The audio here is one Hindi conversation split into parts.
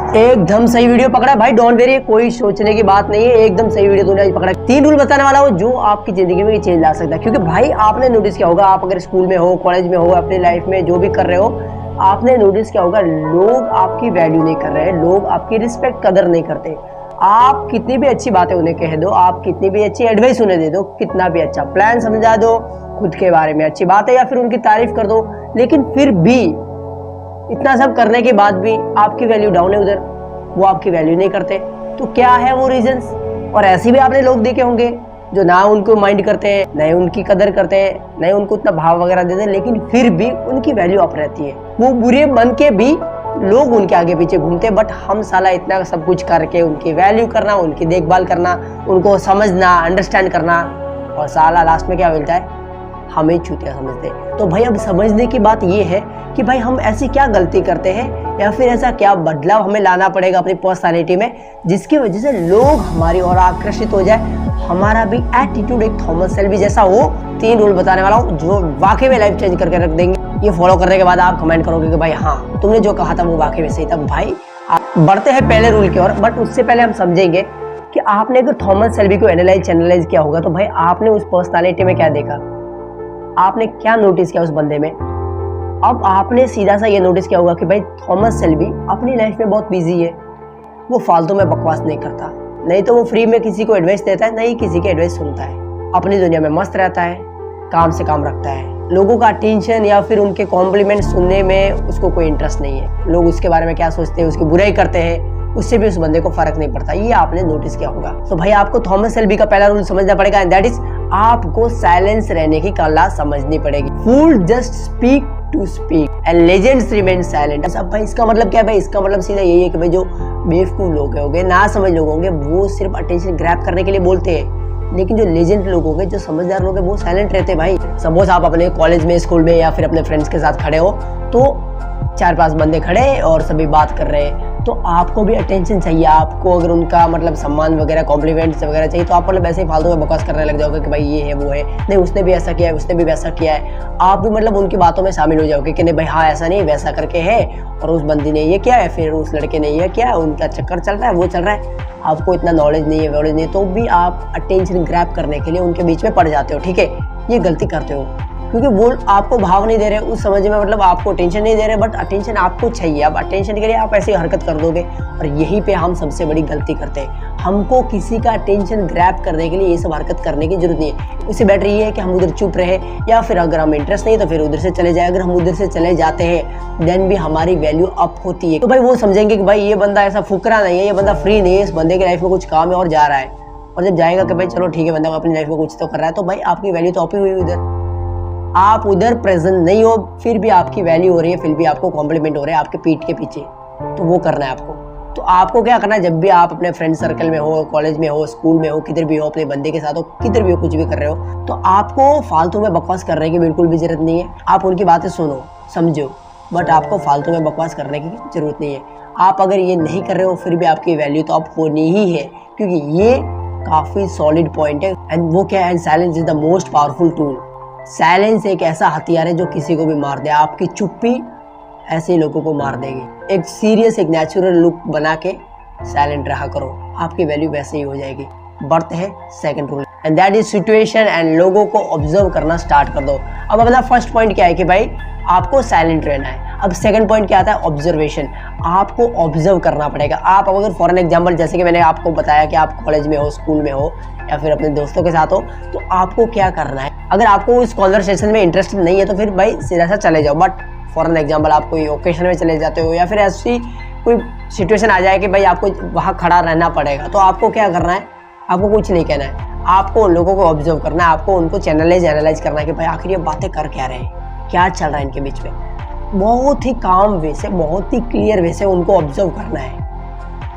एकदम सही वीडियो पकड़ा भाई, डोंट वेरी, कोई सोचने की बात नहीं है, एकदम सही वीडियो तूने आज पकड़ा। 3 रूल बताने वाला हो जो आपकी जिंदगी में चेंज ला सकता है। क्योंकि भाई आपने नोटिस किया होगा, आप अगर स्कूल में हो, कॉलेज में हो, अपनी लाइफ में जो भी कर रहे हो, आपने नोटिस किया होगा लोग आपकी वैल्यू नहीं कर रहे हैं, लोग आपकी रिस्पेक्ट कदर नहीं करते। आप कितनी भी अच्छी बातें उन्हें कह दो, आप कितनी भी अच्छी एडवाइस उन्हें दे दो, कितना भी अच्छा प्लान समझा दो, खुद के बारे में अच्छी बात है या फिर उनकी तारीफ कर दो, लेकिन फिर भी इतना सब करने के बाद भी आपकी वैल्यू डाउन है, उधर वो आपकी वैल्यू नहीं करते। तो क्या है वो रीजंस? और ऐसे भी आपने लोग देखे होंगे जो ना उनको माइंड करते हैं, न उनकी कदर करते हैं, न उनको उतना भाव वगैरह देते हैं, लेकिन फिर भी उनकी वैल्यू अप रहती है। वो बुरे बन के भी लोग उनके आगे पीछे घूमते हैं, बट हम साला इतना सब कुछ करके उनकी वैल्यू करना, उनकी देखभाल करना, उनको समझना, अंडरस्टैंड करना, और साला लास्ट में क्या मिलता है? हमें चूतिया समझते हैं। तो भाई अब समझने की बात ये है कि भाई हम ऐसी क्या गलती करते हैं या फिर ऐसा क्या बदलाव हमें लाना पड़ेगा अपनी पर्सनालिटी में जिसकी वजह से लोग हमारी ओर आकर्षित हो जाए, हमारा भी एटीट्यूड एक थॉमस शेल्बी जैसा हो। 3 रूल बताने वाला हूँ जो वाकई में लाइफ चेंज करके रख देंगे। ये फॉलो करने के बाद आप कमेंट करोगे कि भाई हाँ तुमने जो कहा था वो वाकई में सही था। भाई आप बढ़ते हैं पहले रूल की ओर, बट उससे पहले हम समझेंगे कि आपने अगर थॉमस शेल्बी को एनालाइज किया होगा तो भाई आपने उस पर्सनालिटी में क्या देखा, आपने क्या नोटिस किया उस बंदे में। अब आपने सीधा सा ये नोटिस किया होगा कि भाई थॉमस शेल्बी अपनी लाइफ में बहुत बिजी है, वो फालतू में बकवास नहीं करता, नहीं तो वो फ्री में किसी को एडवाइस देता है, नहीं किसी की एडवाइस सुनता है, अपनी दुनिया में मस्त रहता है, काम से काम रखता है, लोगों का अटेंशन या फिर उनके कॉम्प्लीमेंट सुनने में उसको कोई इंटरेस्ट नहीं है। लोग उसके बारे में क्या सोचते हैं, उसकी बुराई करते हैं, उससे भी उस बंदे को फर्क नहीं पड़ता। ये आपने नोटिस किया होगा। तो भाई आपको थॉमस शेल्बी का पहला रूल समझना पड़ेगा, एंड दैट इज आपको साइलेंस रहने की कला समझनी पड़ेगी। Fool just speak to speak and legends remain silent. अब भाई इसका मतलब क्या है? भाई इसका मतलब सीधा यही है कि भाई जो बेवकूफ लोग होंगे, ना समझ लोग होंगे, वो सिर्फ अटेंशन ग्रैब करने के लिए बोलते हैं, लेकिन जो लेजेंड लोग होंगे, जो समझदार लोग हैं, वो साइलेंट रहते हैं। भाई सपोज आप अपने कॉलेज में, स्कूल में या फिर अपने फ्रेंड्स के साथ खड़े हो, तो 4-5 बंदे खड़े और सभी बात कर रहे हैं, तो आपको भी अटेंशन चाहिए। आपको अगर उनका मतलब सम्मान वगैरह, कॉम्प्लीमेंट्स वगैरह चाहिए, तो आप मतलब ऐसे ही फालतू में बकवास करने लग जाओगे कि भाई ये है वो है, नहीं उसने भी ऐसा किया है, उसने भी वैसा किया है। आप भी मतलब उनकी बातों में शामिल हो जाओगे कि नहीं भाई हाँ ऐसा नहीं वैसा करके है, और उस बंदी ने ये किया है, फिर उस लड़के ने ये किया है, उनका चक्कर चल रहा है, वो चल रहा है। आपको इतना नॉलेज नहीं है, नॉलेज नहीं, तो भी आप अटेंशन ग्रैब करने के लिए उनके बीच में पड़ जाते हो। ठीक है, ये गलती करते हो क्योंकि वो आपको भाव नहीं दे रहे उस समझ में, मतलब आपको अटेंशन नहीं दे रहे, बट अटेंशन आपको चाहिए। अब अटेंशन के लिए आप ऐसी हरकत कर दोगे, और यहीं पे हम सबसे बड़ी गलती करते हैं। हमको किसी का अटेंशन ग्रैब करने के लिए ये सब हरकत करने की जरूरत नहीं है। उससे बेटर ये है कि हम उधर चुप रहे, या फिर अगर हम इंटरेस्ट नहीं तो फिर उधर से चले जाए। अगर हम उधर से चले जाते हैं देन भी हमारी वैल्यू अप होती है। तो भाई वो समझेंगे कि भाई ये बंदा ऐसा फुकरा नहीं है, ये बंदा फ्री नहीं है, इस बंदे की लाइफ में कुछ काम है और जा रहा है। और जब जाएगा कि भाई चलो ठीक है बंदा अपनी लाइफ में कुछ तो कर रहा है, तो भाई आपकी वैल्यू तो अप ही हुई उधर। आप उधर प्रेजेंट नहीं हो, फिर भी आपकी वैल्यू हो रही है, फिर भी आपको कॉम्प्लीमेंट हो रहे हैं आपके पीठ के पीछे, तो वो करना है आपको। तो आपको क्या करना है, जब भी आप अपने फ्रेंड सर्कल में हो, कॉलेज में हो, स्कूल में हो, किधर भी हो, अपने बंदे के साथ हो, किधर भी हो, कुछ भी कर रहे हो, तो आपको फालतू में बकवास करने की बिल्कुल भी जरूरत नहीं है। आप उनकी बातें सुनो, समझो, बट आपको फालतू में बकवास करने की जरूरत नहीं है। आप अगर ये नहीं कर रहे हो फिर भी आपकी वैल्यू तो अप होनी ही है, क्योंकि ये काफी सॉलिड पॉइंट है। एंड वो क्या है, silence is the most powerful tool. Silence एक ऐसा हथियार है जो किसी को भी मार दे। आपकी चुप्पी ऐसे लोगों को मार देगी। एक सीरियस, एक नेचुरल लुक बना के साइलेंट रहा करो, आपकी वैल्यू वैसे ही हो जाएगी। बढ़ते हैं second rule, and that is situation and लोगों को ऑब्जर्व करना स्टार्ट कर दो। अब अपना फर्स्ट पॉइंट क्या है कि भाई आपको साइलेंट रहना है। अब सेकंड पॉइंट क्या आता है, ऑब्जर्वेशन। आपको ऑब्जर्व करना पड़ेगा। आप अगर फॉर एन एग्जाम्पल, जैसे कि मैंने आपको बताया कि आप कॉलेज में हो, स्कूल में हो, या फिर अपने दोस्तों के साथ हो, तो आपको क्या करना है। अगर आपको इस कॉन्वर्सेशन में इंटरेस्ट नहीं है तो फिर भाई सीधा सा चले जाओ। बट फॉर एन एग्जाम्पल आप कोई ओकेशन में चले जाते हो, या फिर ऐसी कोई सिचुएशन आ जाए कि भाई आपको वहाँ खड़ा रहना पड़ेगा, तो आपको क्या करना है, आपको कुछ नहीं कहना है। आपको उन लोगों को ऑब्जर्व करना है, आपको उनको एनालाइज करना है कि भाई आखिर ये बातें कर क्या रहे हैं, क्या चल रहा है इनके बीच में। बहुत ही काम वे से, बहुत ही क्लियर वे से उनको ऑब्जर्व करना है,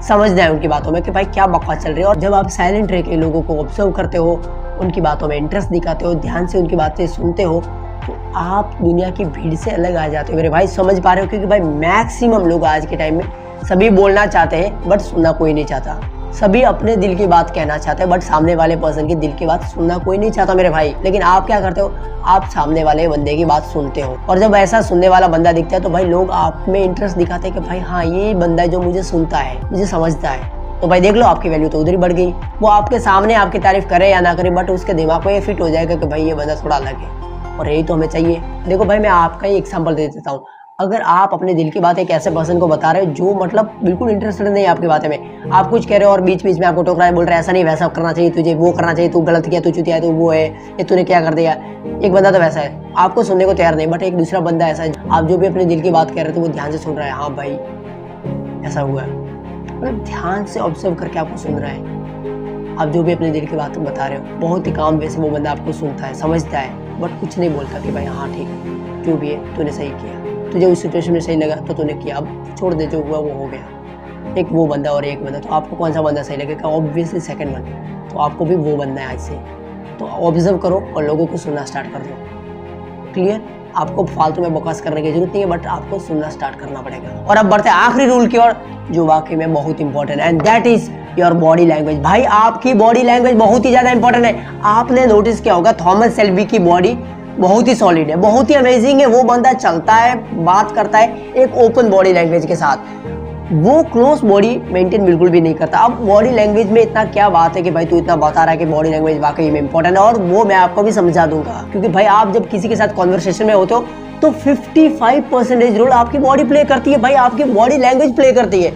समझना है उनकी बातों में कि भाई क्या बकवास चल रही है। और जब आप साइलेंट रह के लोगों को ऑब्जर्व करते हो, उनकी बातों में इंटरेस्ट दिखाते हो, ध्यान से उनकी बातें सुनते हो, तो आप दुनिया की भीड़ से अलग आ जाते हो। मेरे भाई समझ पा रहे हो? क्योंकि भाई मैक्सिमम लोग आज के टाइम में सभी बोलना चाहते हैं बट सुनना कोई नहीं चाहता। सभी अपने दिल की बात कहना चाहते हैं, बट सामने वाले पर्सन की दिल की बात सुनना कोई नहीं चाहता मेरे भाई। लेकिन आप क्या करते हो, आप सामने वाले बंदे की बात सुनते हो, और जब ऐसा सुनने वाला बंदा दिखता है तो भाई लोग आप में इंटरेस्ट दिखाते हैं कि भाई हाँ ये बंदा है जो मुझे सुनता है, मुझे समझता है। तो भाई देख लो, आपकी वैल्यू तो उधर ही बढ़ गई। वो आपके सामने आपकी तारीफ करे या ना करे, बट उसके दिमाग में ये फिट हो जाएगा कि भाई ये बंदा थोड़ा अलग है, और यही तो हमें चाहिए। देखो भाई, मैं आपका ही एग्जाम्पल दे देता हूँ। अगर आप अपने दिल की बात एक ऐसे पर्सन को बता रहे हो जो मतलब बिल्कुल इंटरेस्टेड नहीं है आपकी बातें में, आप कुछ कह रहे हो और बीच बीच में आपको टोक रहा है, बोल रहा है ऐसा नहीं वैसा करना चाहिए तुझे, वो करना चाहिए, तू गलत किया, तू चुतिया है, तू वो है, ये तूने क्या कर दिया। एक बंदा तो वैसा है, आपको सुनने को तैयार नहीं, बट एक दूसरा बंदा ऐसा है, आप जो भी अपने दिल की बात कह रहे हो तो वो ध्यान से सुन रहा है, हाँ भाई ऐसा हुआ है, मतलब ध्यान से ऑब्जर्व करके आपको सुन रहा है। आप जो भी अपने दिल की बात बता रहे हो, बहुत ही काम वैसे वो बंदा आपको सुनता है, समझता है, बट कुछ नहीं बोलता कि भाई हाँ ठीक है, जो भी है तूने सही किया, तुझे उस सिचुएशन में सही लगा तो तूने किया, अब छोड़ दे, जो हुआ वो हो गया। एक वो बंदा और एक बंदा, तो आपको कौन सा बंदा सही लगेगा? Obviously second one. तो आपको भी वो बनना है आज से। तो ऑब्जर्व करो और लोगों को सुनना स्टार्ट कर दो। क्लियर? आपको फालतू में बकवास करने की जरूरत नहीं है, बट आपको सुनना स्टार्ट करना पड़ेगा। और अब बढ़ते हैं आखिरी रूल की ओर, जो वाकई में बहुत इंपॉर्टेंट है, and that is your body language. भाई आपकी बॉडी लैंग्वेज बहुत ही ज्यादा इंपॉर्टेंट है। आपने नोटिस किया होगा, थॉमस शेल्बी की बॉडी बहुत ही सॉलिड है, बहुत ही अमेजिंग है। वो बंदा चलता है, बात करता है एक ओपन बॉडी लैंग्वेज के साथ, वो क्लोज बॉडी मेंटेन बिल्कुल भी नहीं करता। अब बॉडी लैंग्वेज में इतना क्या बात है कि भाई तू इतना बता रहा है कि बॉडी लैंग्वेज वाकई में इंपॉर्टेंट है, और वो मैं आपको भी समझा दूंगा। क्योंकि भाई आप जब किसी के साथ कॉन्वर्सेशन में होते हो तो 55% रोल आपकी बॉडी प्ले करती है। भाई आपकी बॉडी लैंग्वेज प्ले करती है।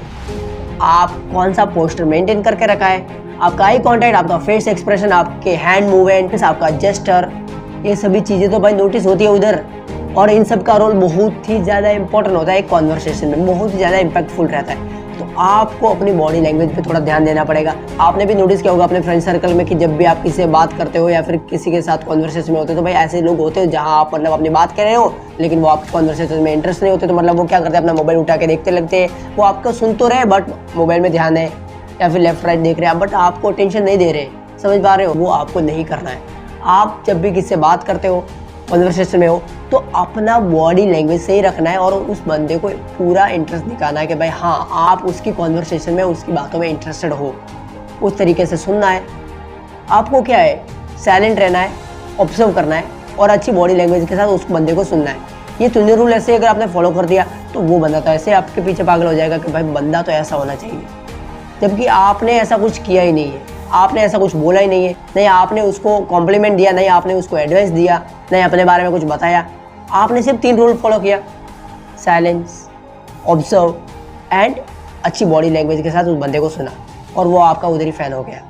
आप कौन सा पोस्टर मेंटेन करके रखा है, आपका आई कॉन्टैक्ट, आपका फेस एक्सप्रेशन, आपके हैंड मूवमेंट, आपका जेस्चर, ये सभी चीजें तो भाई नोटिस होती है उधर। और इन सब का रोल बहुत ही ज्यादा इंपॉर्टेंट होता है एक कॉन्वर्सेशन में, बहुत ही ज्यादा इंपैक्टफुल रहता है। तो आपको अपनी बॉडी लैंग्वेज पे थोड़ा ध्यान देना पड़ेगा। आपने भी नोटिस किया होगा अपने फ्रेंड सर्कल में कि जब भी आप किसी से बात करते हो या फिर किसी के साथ कॉन्वर्सेशन में होते हो, तो भाई ऐसे लोग होते हैं जहां आप मतलब अपनी बात कर रहे हो लेकिन वो आपके कॉन्वर्सेशन में इंटरेस्ट नहीं होते। तो मतलब वो क्या करते हैं, अपना मोबाइल उठा के देखते लगते हैं। वो आपको सुन तो रहे बट मोबाइल में ध्यान है, या फिर लेफ्ट राइट देख रहे हैं, बट आपको टेंशन नहीं दे रहे। समझ पा रहे हो? वो आपको नहीं करना है। आप जब भी किसी से बात करते हो, कॉन्वर्सेशन में हो, तो अपना बॉडी लैंग्वेज सही रखना है और उस बंदे को पूरा इंटरेस्ट दिखाना है कि भाई हाँ आप उसकी कॉन्वर्सेशन में, उसकी बातों में इंटरेस्टेड हो। उस तरीके से सुनना है। आपको क्या है, साइलेंट रहना है, ऑब्जर्व करना है और अच्छी बॉडी लैंग्वेज के साथ उस बंदे को सुनना है। ये तुमने रूल ऐसे अगर आपने फॉलो कर दिया तो वो बंदा तो ऐसे आपके पीछे पागल हो जाएगा कि भाई बंदा तो ऐसा होना चाहिए, जबकि आपने ऐसा कुछ किया ही नहीं है, आपने ऐसा कुछ बोला ही नहीं है, नहीं आपने उसको कॉम्प्लीमेंट दिया, नहीं आपने उसको एडवाइस दिया, नहीं अपने बारे में कुछ बताया। आपने सिर्फ 3 रूल फॉलो किया, साइलेंस, ऑब्जर्व एंड अच्छी बॉडी लैंग्वेज के साथ उस बंदे को सुना, और वो आपका उधर ही फैन हो गया।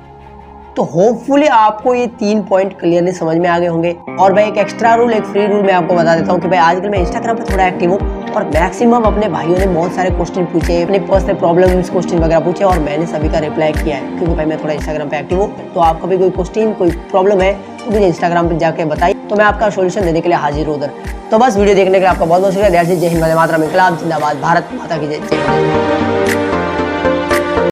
तो होपफुली आपको ये 3 पॉइंट क्लियरली समझ में आ गए होंगे। और भाई एक एक्स्ट्रा रूल, एक फ्री रूल मैं आपको बता देता हूँ कि भाई आजकल मैं इंस्टाग्राम पे थोड़ा एक्टिव हूँ और मैक्सिमम अपने भाइयों ने बहुत सारे क्वेश्चन पूछे, अपने पर्सनल प्रॉब्लम्स क्वेश्चन वगैरह पूछे और मैंने सभी का रिप्लाई किया है, क्योंकि भाई मैं थोड़ा इंस्टाग्राम पे एक्टिव हूँ। तो आपका भी कोई क्वेश्चन, कोई प्रॉब्लम है तो मुझे इंस्टाग्राम पर जाके बताइए, तो मैं आपका सोल्यूशन देने के लिए हाजिर हूँ उधर। तो बस वीडियो देखने के लिए आपका बहुत बहुत शुक्रिया। जय हिंद, वंदे मातरम, इंकलाब जिंदाबाद, भारत माता की जय।